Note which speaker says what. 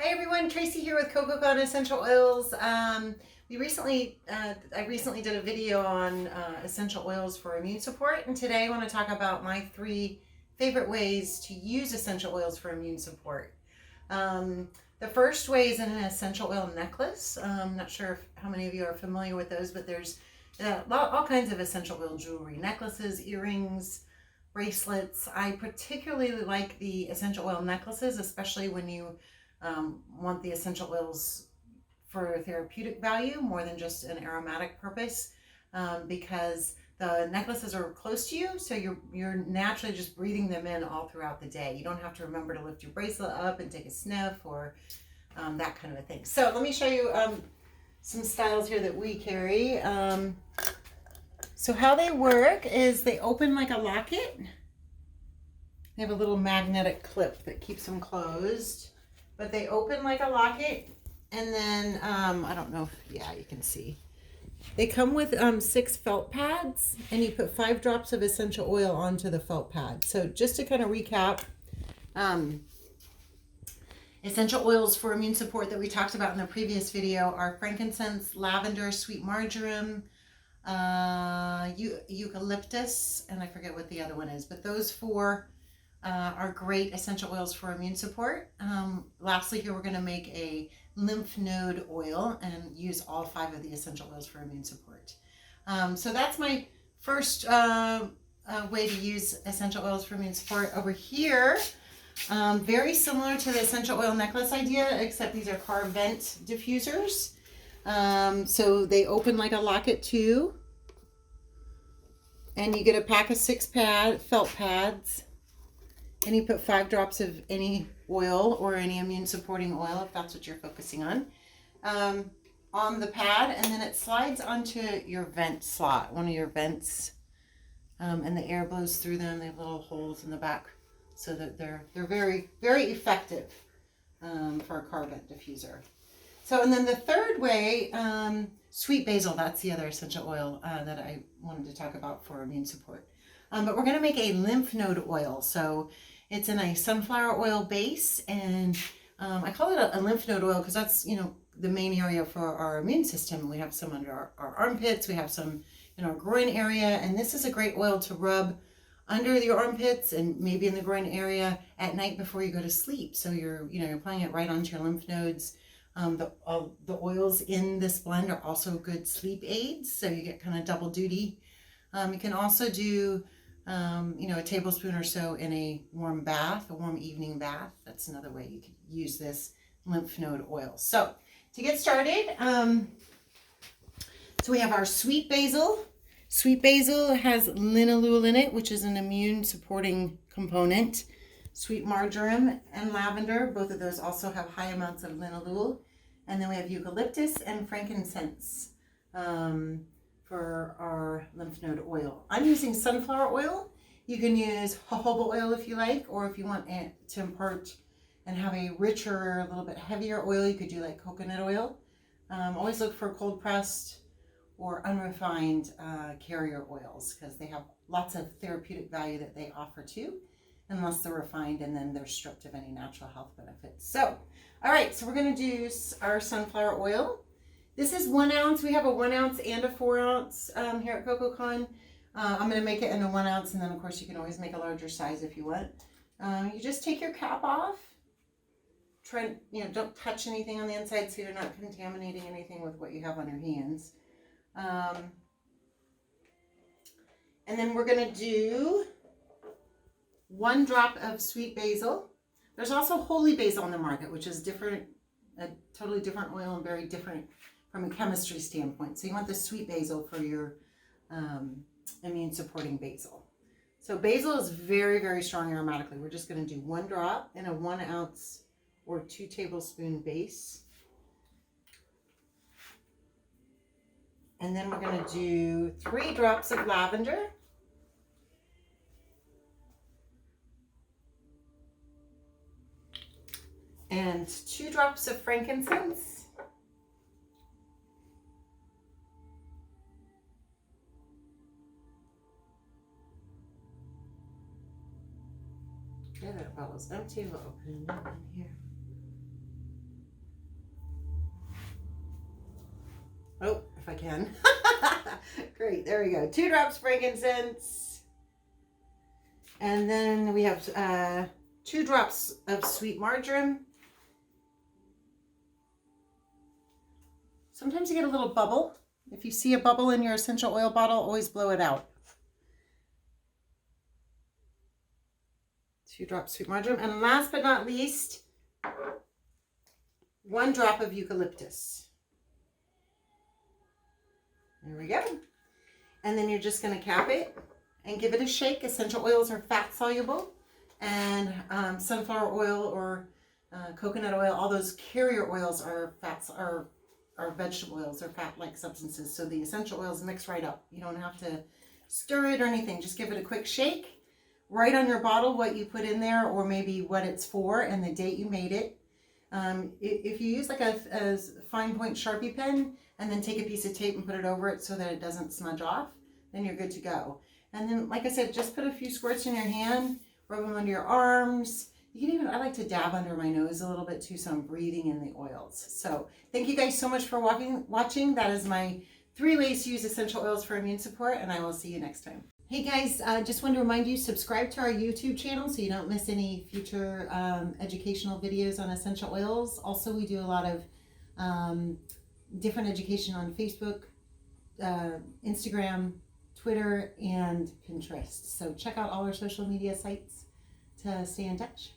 Speaker 1: Hi everyone, Tracy here with Coco Gone Essential Oils. I recently did a video on essential oils for immune support, and today I want to talk about my 3 favorite ways to use essential oils for immune support. The first way is in an essential oil necklace. I'm not sure how many of you are familiar with those, but there's all kinds of essential oil jewelry, necklaces, earrings, bracelets. I particularly like the essential oil necklaces, especially when you want the essential oils for therapeutic value more than just an aromatic purpose, because the necklaces are close to you, so you're naturally just breathing them in all throughout the day. You don't have to remember to lift your bracelet up and take a sniff or that kind of a thing. So let me show you some styles here that we carry. So how they work is they open like a locket. They have a little magnetic clip that keeps them closed. But they open like a locket, and then, I don't know if, yeah, you can see. They come with 6 felt pads, and you put 5 drops of essential oil onto the felt pad. So just to kind of recap, essential oils for immune support that we talked about in the previous video are frankincense, lavender, sweet marjoram, eucalyptus, and I forget what the other one is, but those 4 are great essential oils for immune support. Lastly, here we're going to make a lymph node oil and use all 5 of the essential oils for immune support. So that's my first way to use essential oils for immune support. Over here, very similar to the essential oil necklace idea, except these are car vent diffusers. So they open like a locket too, and you get a pack of 6 felt pads. And you put 5 drops of any oil or any immune supporting oil, if that's what you're focusing on the pad, and then it slides onto your vent slot, one of your vents, and the air blows through them. They have little holes in the back, so that they're very, very effective for a car vent diffuser. So, and then the third way, sweet basil, that's the other essential oil that I wanted to talk about for immune support. But we're going to make a lymph node oil. So it's in a sunflower oil base, and I call it a lymph node oil because that's, the main area for our immune system. We have some under our armpits, we have some in our groin area, and this is a great oil to rub under the armpits and maybe in the groin area at night before you go to sleep. So you're applying it right onto your lymph nodes. The oils in this blend are also good sleep aids, so you get kind of double duty. You can also do a tablespoon or so in a warm bath, a warm evening bath. That's another way you could use this lymph node oil. So to get started, so we have our sweet basil. Sweet basil has linalool in it, which is an immune supporting component. Sweet marjoram and lavender, both of those also have high amounts of linalool. And then we have eucalyptus and frankincense for our lymph node oil. I'm using sunflower oil. You can use jojoba oil if you like, or if you want it to impart and have a richer, a little bit heavier oil, you could do like coconut oil. Always look for cold pressed or unrefined carrier oils, because they have lots of therapeutic value that they offer too, unless they're refined and then they're stripped of any natural health benefits. So, all right, so we're going to do our sunflower oil. This is 1 ounce. We have a 1 ounce and a 4 ounce here at CocoCon. I'm going to make it in a 1 ounce, and then of course you can always make a larger size if you want. You just take your cap off. Try, don't touch anything on the inside so you're not contaminating anything with what you have on your hands. And then we're going to do 1 drop of sweet basil. There's also holy basil on the market, which is different, a totally different oil and very different from a chemistry standpoint. So you want the sweet basil for your immune supporting basil. So basil is very, very strong aromatically. We're just going to do 1 drop in a 1 ounce or 2 tablespoon base. And then we're going to do 3 drops of lavender. And 2 drops of frankincense. Yeah, that bottle's empty. We'll open it up in here. Oh, if I can. Great, there we go. 2 drops frankincense. And then we have 2 drops of sweet marjoram. Sometimes you get a little bubble. If you see a bubble in your essential oil bottle, always blow it out. 2 drops sweet marjoram. And last but not least, 1 drop of eucalyptus. There we go. And then you're just going to cap it and give it a shake. Essential oils are fat soluble, and sunflower oil or coconut oil, all those carrier oils are fats, are vegetable oils, are fat-like substances. So the essential oils mix right up. You don't have to stir it or anything. Just give it a quick shake. Write on your bottle what you put in there, or maybe what it's for and the date you made it. If you use like a fine point Sharpie pen and then take a piece of tape and put it over it so that it doesn't smudge off, then you're good to go. And then, like I said, just put a few squirts in your hand, rub them under your arms. You can even, I like to dab under my nose a little bit too, so I'm breathing in the oils. So thank you guys so much for watching. That is my 3 ways to use essential oils for immune support, and I will see you next time. Hey guys, just wanted to remind you, subscribe to our YouTube channel so you don't miss any future educational videos on essential oils. Also, we do a lot of different education on Facebook, Instagram, Twitter, and Pinterest. So check out all our social media sites to stay in touch.